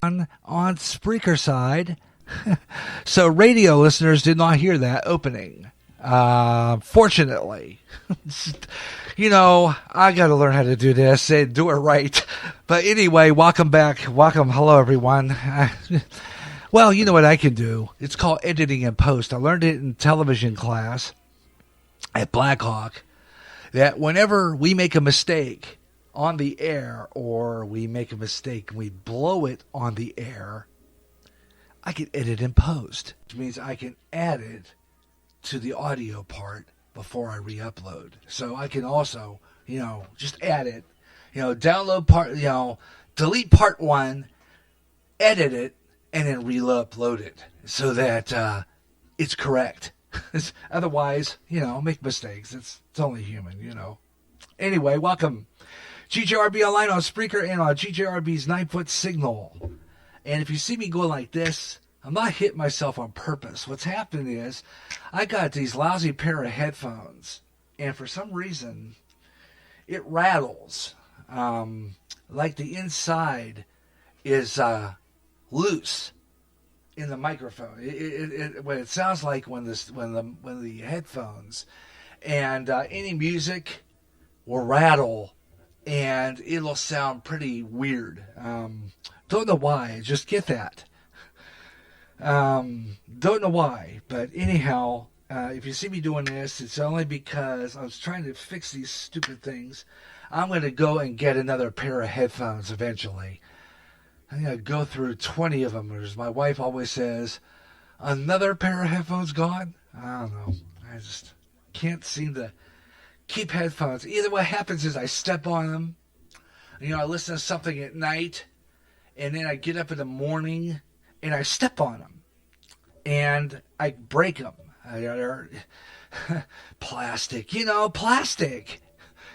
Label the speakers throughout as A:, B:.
A: on Spreaker side. So radio listeners did not hear that opening. Fortunately. You know, I got to learn how to do this and do it right. But anyway, welcome back. Welcome. Hello, everyone. Well, you know what I can do. It's called editing and post. I learned it in television class at Blackhawk, that whenever we make a mistake on the air, or we make a mistake and we blow it on the air, I can edit and post, which means I can add it to the audio part before I re-upload. So I can also, just add it, download part, delete part 1, edit it, and then re-upload it so that it's correct. Otherwise, make mistakes. It's only human, Anyway, welcome. GJRB online on Spreaker and on GJRB's 9-foot signal. And if you see me go like this, I'm not hitting myself on purpose. What's happening is I got these lousy pair of headphones, and for some reason it rattles. Like the inside is loose in the microphone. What it sounds like when the headphones and any music will rattle, and it'll sound pretty weird. Don't know why. Just get that. Don't know why, but anyhow, if you see me doing this, it's only because I was trying to fix these stupid things. I'm going to go and get another pair of headphones eventually. I'm going to go through 20 of them, as my wife always says. Another pair of headphones gone? I don't know. I just can't seem to keep headphones. Either what happens is I step on them. I listen to something at night, and then I get up in the morning, and I step on them, and I break them. Plastic, plastic.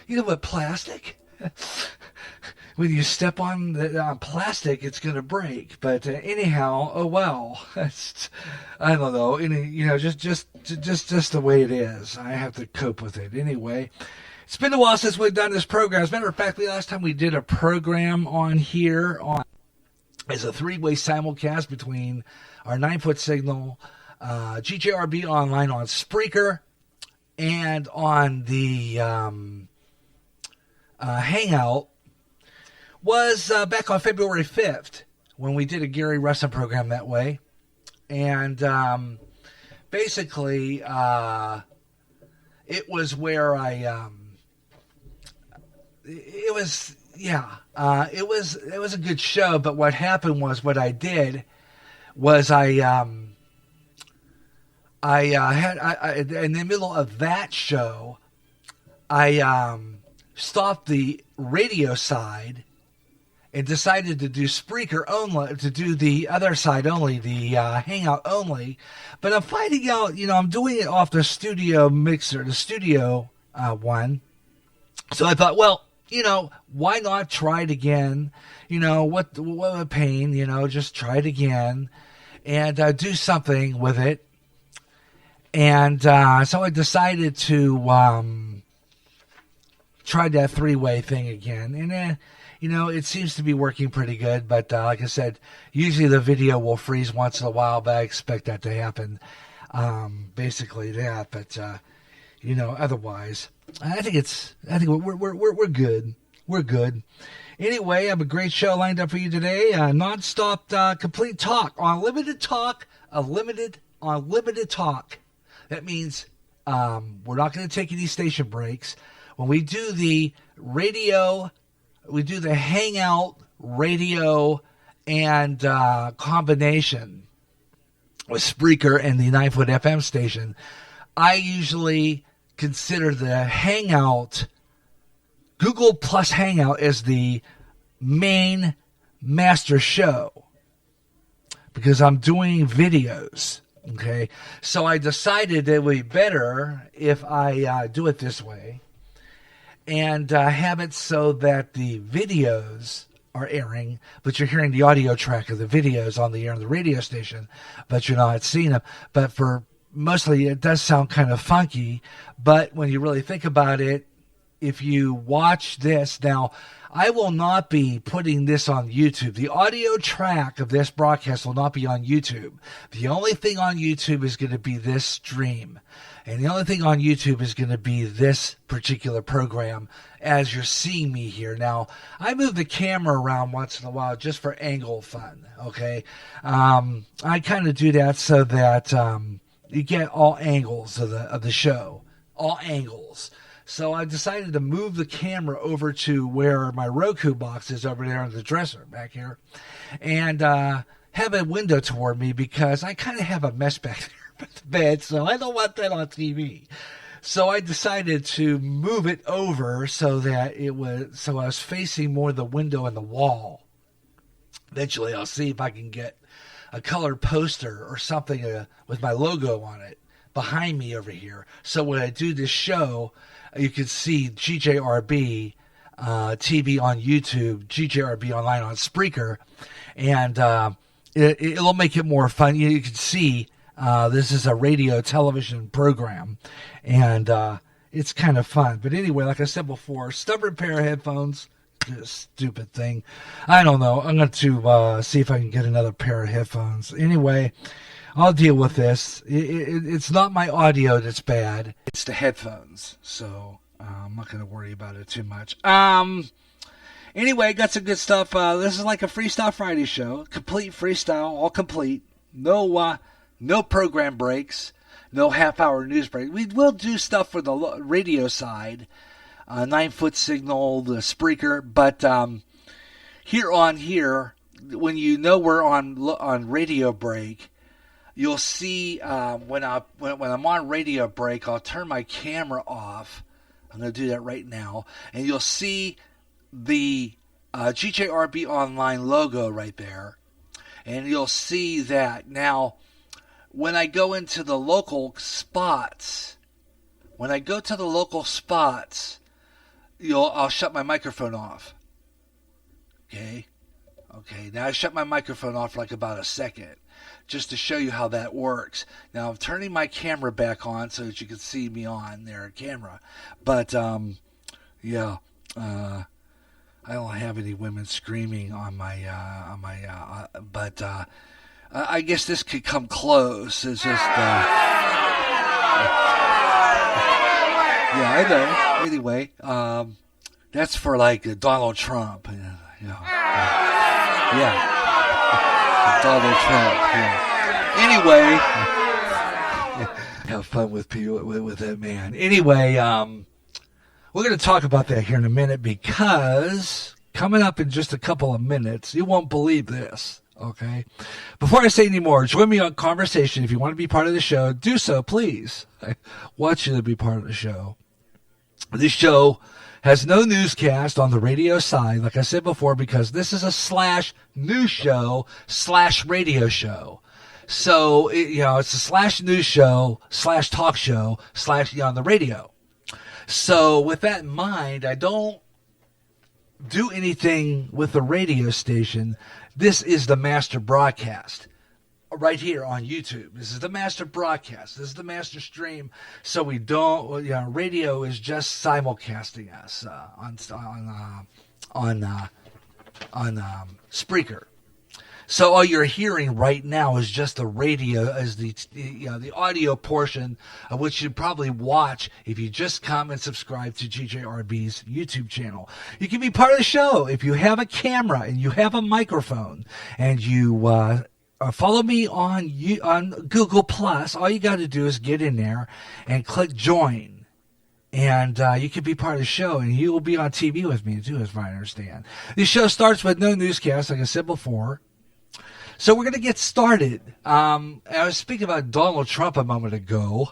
A: You know what plastic? When you step on plastic, it's going to break. But anyhow, oh well. I don't know. Just the way it is. I have to cope with it anyway. It's been a while since we've done this program. As a matter of fact, the last time we did a program on here as a 3-way simulcast between our 9-foot signal, GJRB online on Spreaker, and on the Hangout, was back on February 5th when we did a Gary Russen program that way. And basically, it was where it was a good show, but what happened was what I did was I in the middle of that show, I stopped the radio side and decided to do Spreaker only, to do the other side only, the Hangout only. But I'm finding out, I'm doing it off the studio mixer, the studio one. So I thought, well, why not try it again? What a pain, just try it again and do something with it. And so I decided to try that 3-way thing again. And it seems to be working pretty good. But like I said, usually the video will freeze once in a while, but I expect that to happen. Basically that. But otherwise, I think we're good. We're good. Anyway, I have a great show lined up for you today. Non-stop, complete talk, unlimited talk, unlimited talk. That means we're not going to take any station breaks. When we do the radio, we do the Hangout radio and combination with Spreaker and the 9-foot FM station. I usually consider the Hangout, Google plus Hangout, as the main master show because I'm doing videos. Okay, so I decided it would be better if I do it this way and have it so that the videos are airing, but you're hearing the audio track of the videos on the air on the radio station, but you're not seeing them. But for mostly, it does sound kind of funky, but when you really think about it, if you watch this now, I will not be putting this on YouTube. The audio track of this broadcast will not be on YouTube. The only thing on YouTube is going to be this stream. And the only thing on YouTube is going to be this particular program as you're seeing me here. Now, I move the camera around once in a while just for angle fun, okay? I kind of do that so that you get all angles of the show, all angles. So I decided to move the camera over to where my Roku box is over there on the dresser back here and have a window toward me because I kind of have a mess back there with the bed, so I don't want that on TV. So I decided to move it over so that I was facing more the window and the wall. Eventually I'll see if I can get a colored poster or something with my logo on it behind me over here. So when I do this show, you can see GJRB TV on YouTube, GJRB online on Spreaker, and it'll make it more fun. You can see this is a radio television program, and it's kind of fun. But anyway, like I said before, stubborn pair of headphones, just stupid thing. I don't know. I'm going to see if I can get another pair of headphones. Anyway, I'll deal with this. It's not my audio that's bad. It's the headphones. So I'm not going to worry about it too much. Anyway, got some good stuff. This is like a Freestyle Friday show. Complete freestyle, all complete. No program breaks. No half-hour news break. We will do stuff for the radio side. 9-foot signal, the Spreaker. But here, when you know we're on radio break, you'll see when I'm on radio break, I'll turn my camera off. I'm going to do that right now. And you'll see the GJRB Online logo right there. And you'll see that. Now, when I go into the local spots, I'll shut my microphone off. Okay, now I shut my microphone off for like about a second, just to show you how that works. Now I'm turning my camera back on so that you can see me on there, camera. But I don't have any women screaming on my but I guess this could come close. It's just yeah, I know. Anyway, that's for like Donald Trump. Yeah. Donald Trump. Yeah. Anyway, have fun with people with that man. Anyway, we're going to talk about that here in a minute because coming up in just a couple of minutes, you won't believe this. Okay. Before I say any more, join me on conversation. If you want to be part of the show, do so, please. I want you to be part of the show. This show has no newscast on the radio side, like I said before, because this is a /news show /radio show. So, it's a /news show /talk show / on the radio. So with that in mind, I don't do anything with the radio station. This is the master broadcast right here on YouTube. This is the master broadcast. This is the master stream. So we don't, radio is just simulcasting us on Spreaker. So all you're hearing right now is just the radio, as the audio portion of which you'd probably watch if you just come and subscribe to GJRB's YouTube channel. You can be part of the show if you have a camera and you have a microphone and you follow me on Google Plus. All you got to do is get in there and click join. And you can be part of the show, and you will be on TV with me, too, as I understand. This show starts with no newscast, like I said before. So we're going to get started. I was speaking about Donald Trump a moment ago.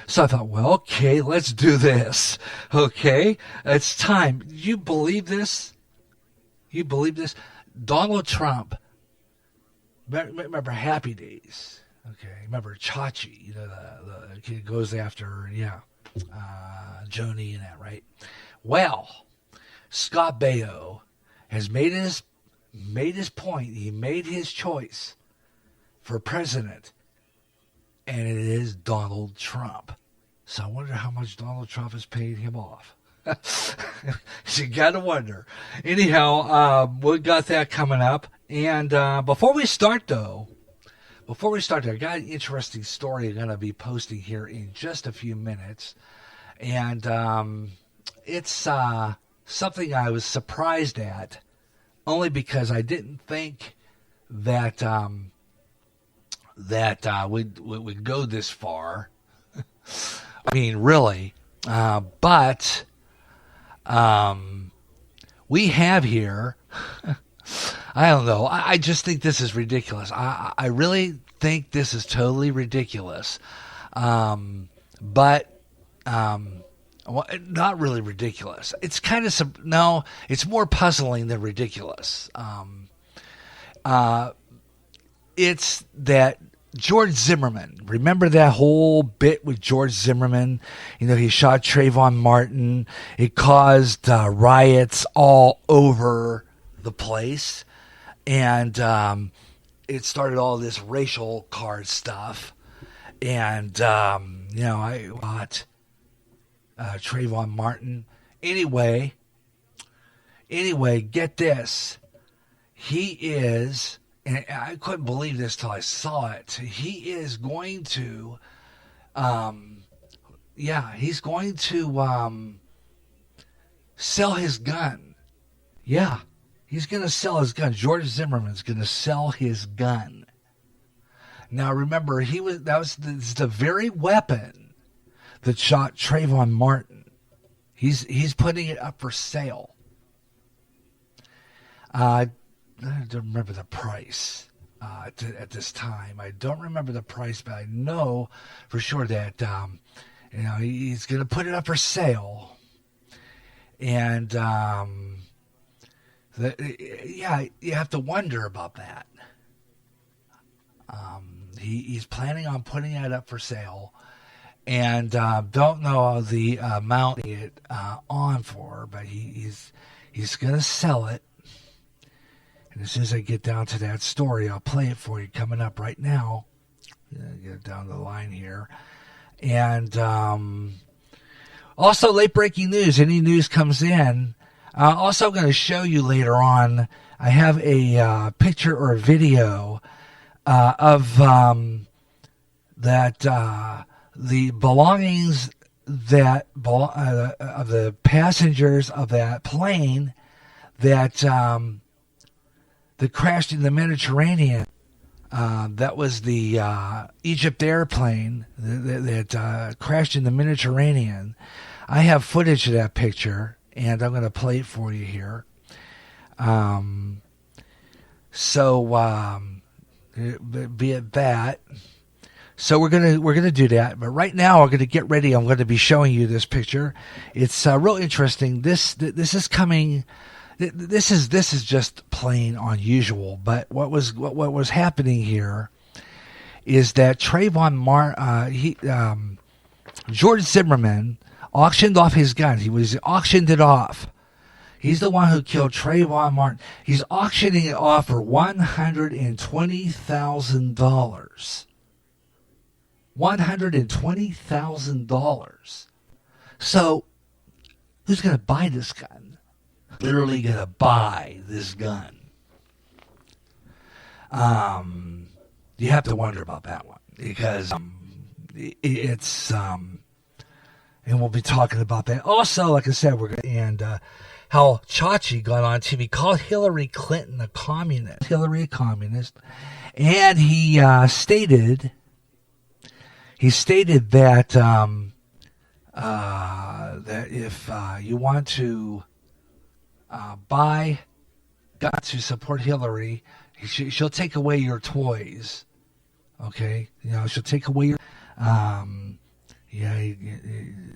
A: So I thought, well, okay, let's do this. Okay, it's time. You believe this? You believe this? Donald Trump. Remember Happy Days? Okay, remember Chachi? The kid goes after, Joni and that, right? Well, Scott Baio has made his point. He made his choice for president, and it is Donald Trump. So I wonder how much Donald Trump has paid him off. You gotta wonder. Anyhow, we got that coming up. And before we start, I got an interesting story I'm going to be posting here in just a few minutes. And it's something I was surprised at, only because I didn't think that we'd go this far. I mean, really. But we have here, I don't know, I just think this is ridiculous. I really think this is totally ridiculous. But not really ridiculous. It's kind of, no, it's more puzzling than ridiculous. It's that George Zimmerman, remember that whole bit with George Zimmerman? You know, he shot Trayvon Martin. It caused riots all over the place. And it started all this racial card stuff. And, I bought Trayvon Martin. Anyway, get this. He is... And I couldn't believe this till I saw it. He is going to, he's going to sell his gun. Yeah, he's going to sell his gun. George Zimmerman's going to sell his gun. Now remember, that was the very weapon that shot Trayvon Martin. He's putting it up for sale. I don't remember the price at this time. I don't remember the price, but I know for sure that he's going to put it up for sale. And you have to wonder about that. He's planning on putting it up for sale, and don't know the amount it on for, but he's going to sell it. And as soon as I get down to that story, I'll play it for you coming up right now. Get down the line here. And also, late breaking news. Any news comes in. Also going to show you later on, I have a picture or a video of the belongings of the passengers of that plane that crashed in the Mediterranean. That was the Egypt airplane that crashed in the Mediterranean. I have footage of that picture, and I'm going to play it for you here. Be it that. So we're gonna do that, but right now we're gonna get ready. I'm going to be showing you this picture. It's real interesting. This is coming. This is just plain unusual. But what was happening here is that George Zimmerman auctioned off his gun. He auctioned it off. He's the one who killed Trayvon Martin. He's auctioning it off for $120,000. $120,000. So, who's going to buy this gun? Literally going to buy this gun. You have to wonder about that one because it's and we'll be talking about that. Also, like I said, how Chachi got on TV, called Hillary Clinton a communist. Hillary a communist, and he stated that that if you want to buy guns to support Hillary, she'll take away your toys. Okay, she'll take away your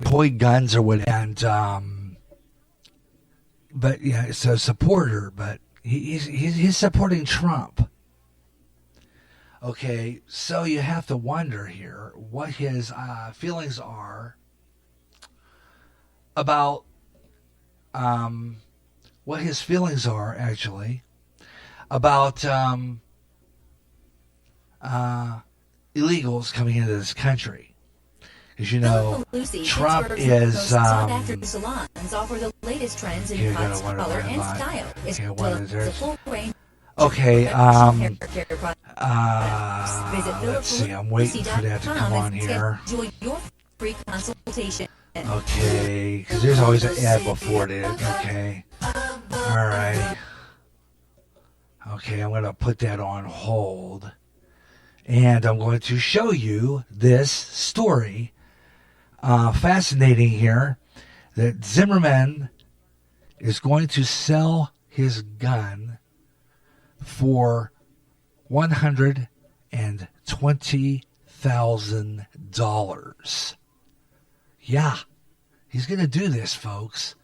A: toy guns or whatever. And but it's a supporter, but he's supporting Trump. Okay, so you have to wonder here what his feelings are about what his feelings are actually about illegals coming into this country. As you know, Trump is
B: salons offer the latest trends in cuts, color, and style.
A: Okay, let's see, I'm waiting for that to come on here.
B: Your free consultation.
A: Okay, because there's always an ad before it. Okay, alright. Okay, I'm going to put that on hold. And I'm going to show you this story. Fascinating here, that Zimmerman is going to sell his gun for $120,000. Yeah, he's going to do this, folks.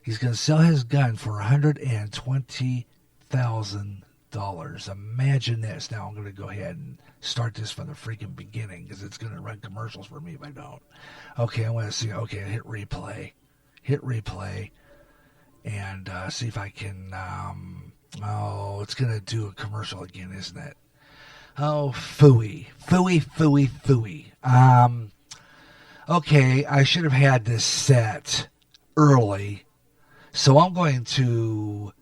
A: He's going to sell his gun for $120,000. Imagine this. Now I'm going to go ahead and start this from the freaking beginning because it's going to run commercials for me if I don't. Okay, I want to see. Okay, hit replay. And see if I can. It's going to do a commercial again, isn't it? Oh, phooey. Okay, I should have had this set early, so I'm going to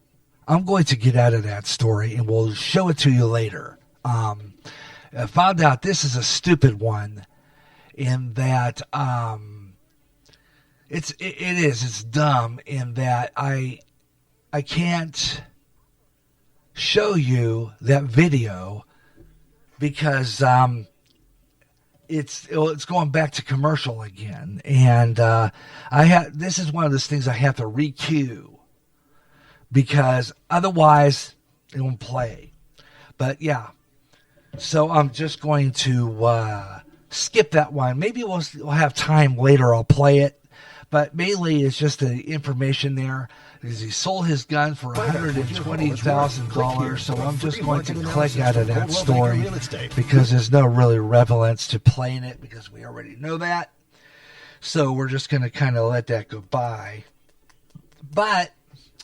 A: get out of that story, and we'll show it to you later. I found out this is a stupid one, in that it's dumb in that I can't show you that video because it's going back to commercial again, and this is one of those things I have to re-cue because otherwise it won't play. But yeah, so I'm just going to skip that one. Maybe we'll have time later. I'll play it, but mainly it's just the information there. Is he sold his gun for $120,000? So I'm just going to click out of that story because there's no really relevance to playing it because we already know that. So we're just going to kind of let that go by. But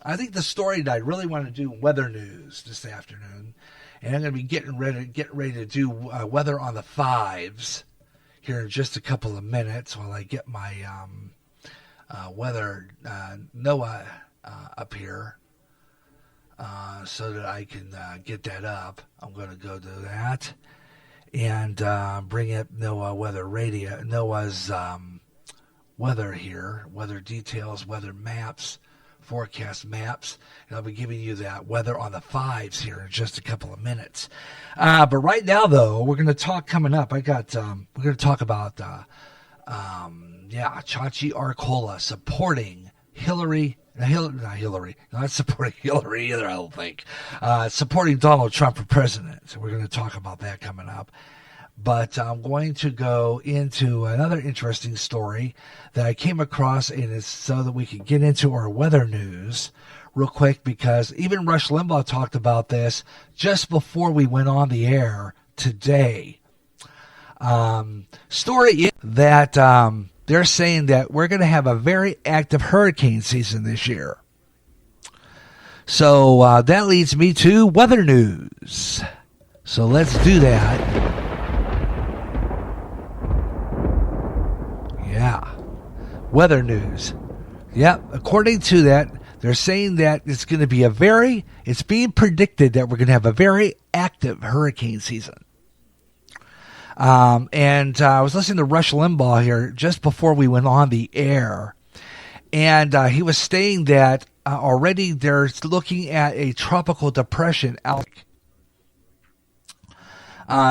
A: I think the story that I really want to do weather news this afternoon, and I'm going to be getting ready to do weather on the fives here in just a couple of minutes while I get my weather NOAA up here so that I can get that up. I'm going to go do that and bring up NOAA weather radio, NOAA's weather here, weather details, weather maps, forecast maps, and I'll be giving you that weather on the fives here in just a couple of minutes. But right now, though, we're going to talk coming up. We're going to talk about Chachi Arcola supporting not supporting Hillary either, I don't think. Supporting Donald Trump for president. So we're going to talk about that coming up. But I'm going to go into another interesting story that I came across, and it's so that we can get into our weather news real quick, because even Rush Limbaugh talked about this just before we went on the air today. Story is that they're saying that we're going to have a very active hurricane season this year. So that leads me to weather news. So let's do that. Yeah. Weather news. Yep. According to that, they're saying that it's going to be it's being predicted that we're going to have a very active hurricane season. And I was listening to Rush Limbaugh here just before we went on the air, and he was saying that already they're looking at a tropical depression out.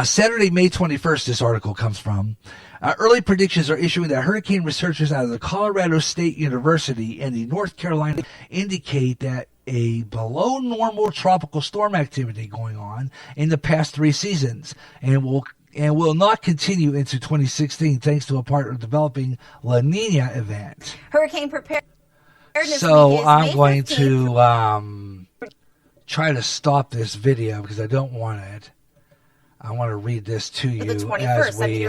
A: Saturday, May 21st, this article comes from. Early predictions are issuing that hurricane researchers out of the Colorado State University and the North Carolina indicate that a below normal tropical storm activity going on in the past 3 seasons and will not continue into 2016 thanks to a part of developing La Nina event.
B: Hurricane preparedness.
A: So I'm going to try to stop this video because I don't want it. I want to read this to you as we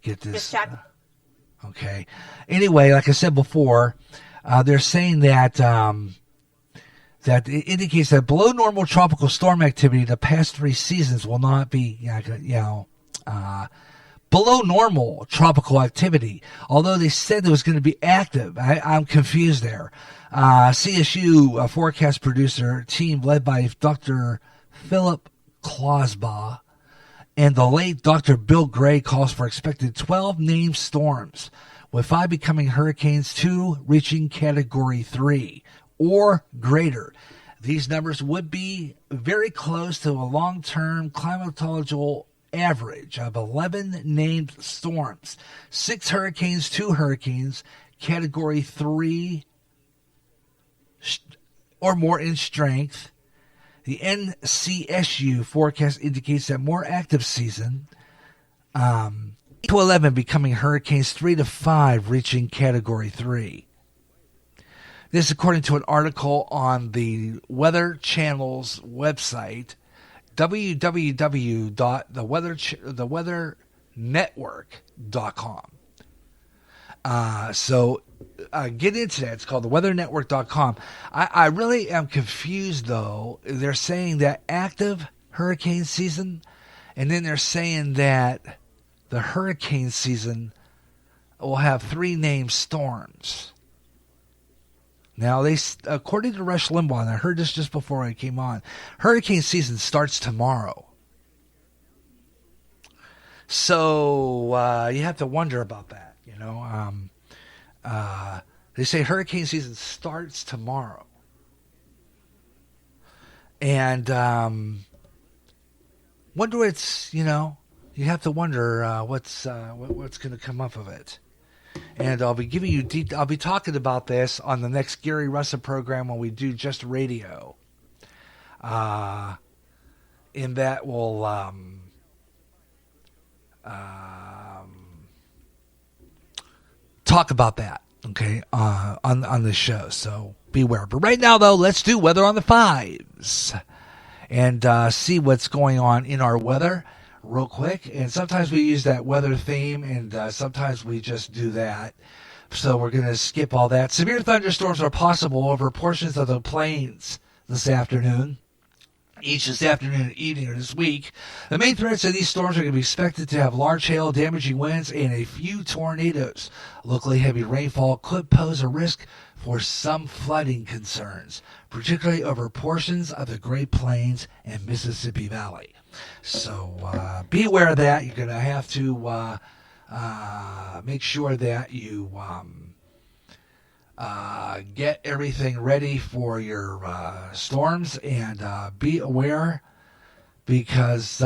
A: get this. Okay. Anyway, like I said before, they're saying that that it indicates that below normal tropical storm activity in the past 3 seasons will not be, below normal tropical activity, although they said it was going to be active. I'm confused there. CSU forecast producer team led by Dr. Philip Clausbaugh and the late Dr. Bill Gray calls for expected 12 named storms, with 5 becoming hurricanes, 2 reaching Category 3 or greater. These numbers would be very close to a long-term climatological average of 11 named storms, 6 hurricanes, 2 hurricanes, Category 3 or more in strength. The NCSU forecast indicates that more active season, 8 to 11 becoming hurricanes, 3 to 5 reaching Category 3. This according to an article on the Weather Channel's website, www.theweathernetwork.com. So get into that. It's called theweathernetwork.com. I really am confused, though. They're saying that active hurricane season, and then they're saying that the hurricane season will have 3 named storms. Now, according to Rush Limbaugh, and I heard this just before I came on, hurricane season starts tomorrow. So you have to wonder about that, you know. They say hurricane season starts tomorrow. And wonder it's, you know, you have to wonder what's going to come up of it. And I'll be giving you I'll be talking about this on the next Gary Russen program when we do just radio. In that we'll talk about that, okay, on the show. So beware. But right now, though, let's do weather on the 5s and see what's going on in our weather real quick. And sometimes we use that weather theme, and sometimes we just do that. So we're going to skip all that. Severe thunderstorms are possible over portions of the plains this afternoon. Each this afternoon and evening or this week. The main threats of these storms are going to be expected to have large hail, damaging winds, and a few tornadoes. Locally heavy rainfall could pose a risk for some flooding concerns, particularly over portions of the Great Plains and Mississippi Valley. So be aware of that. You're going to have to make sure that you get everything ready for your storms, and be aware, because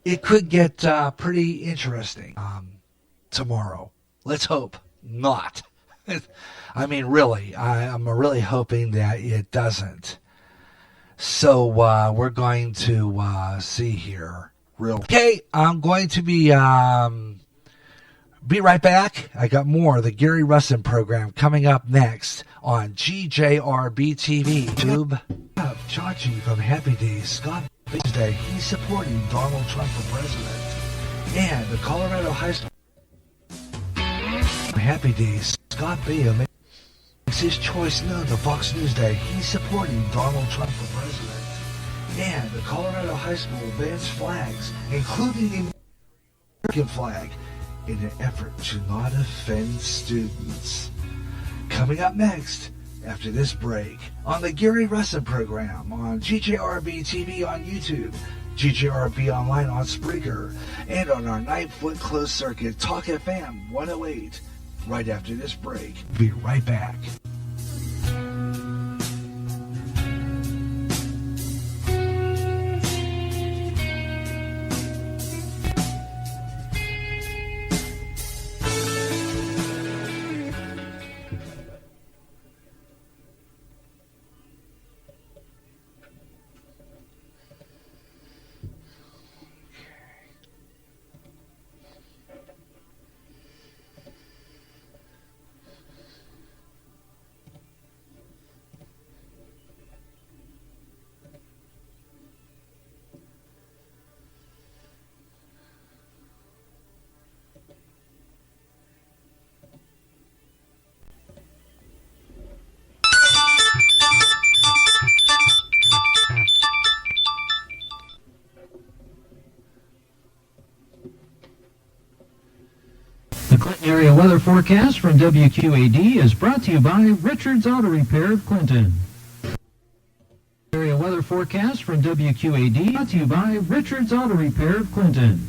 A: it could get pretty interesting tomorrow. Let's hope not. I mean, really, I'm really hoping that it doesn't. So we're going to see here. Okay, I'm going to be right back. I got more of the Gary Russen program coming up next on GJRB TV. YouTube. Chachi from Happy Days, Scott Tuesday. He's supporting Donald Trump for president. And the Colorado High School Happy Days, Scott Baio makes his choice known to Fox News Day. He's supporting Donald Trump for president. And the Colorado High School bans flags, including the American flag, in an effort to not offend students. Coming up next, after this break, on the Gary Russen program on GJRB TV on YouTube, GJRB online on Spreaker, and on our 9-foot closed circuit Talk FM 108. Right after this break, be right back.
C: forecast from WQAD is brought to you by Richards Auto Repair of Clinton. Area weather forecast from WQAD brought to you by Richards Auto Repair of Clinton.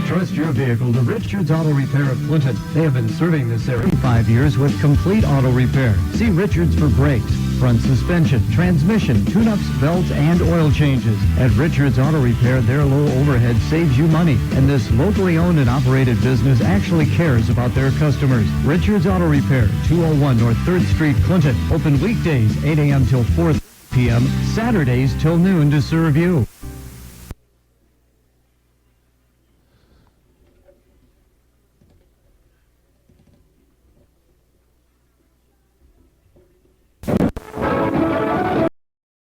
C: Trust your vehicle to Richards Auto Repair of Clinton. They have been serving this area for 5 years with complete auto repair. See Richards for brakes, front suspension, transmission, tune-ups, belts, and oil changes. At Richards Auto Repair, their low overhead saves you money, and this locally owned and operated business actually cares about their customers. Richards Auto Repair, 201 North 3rd Street, Clinton. Open weekdays, 8 a.m. till 4 p.m., Saturdays till noon to serve you.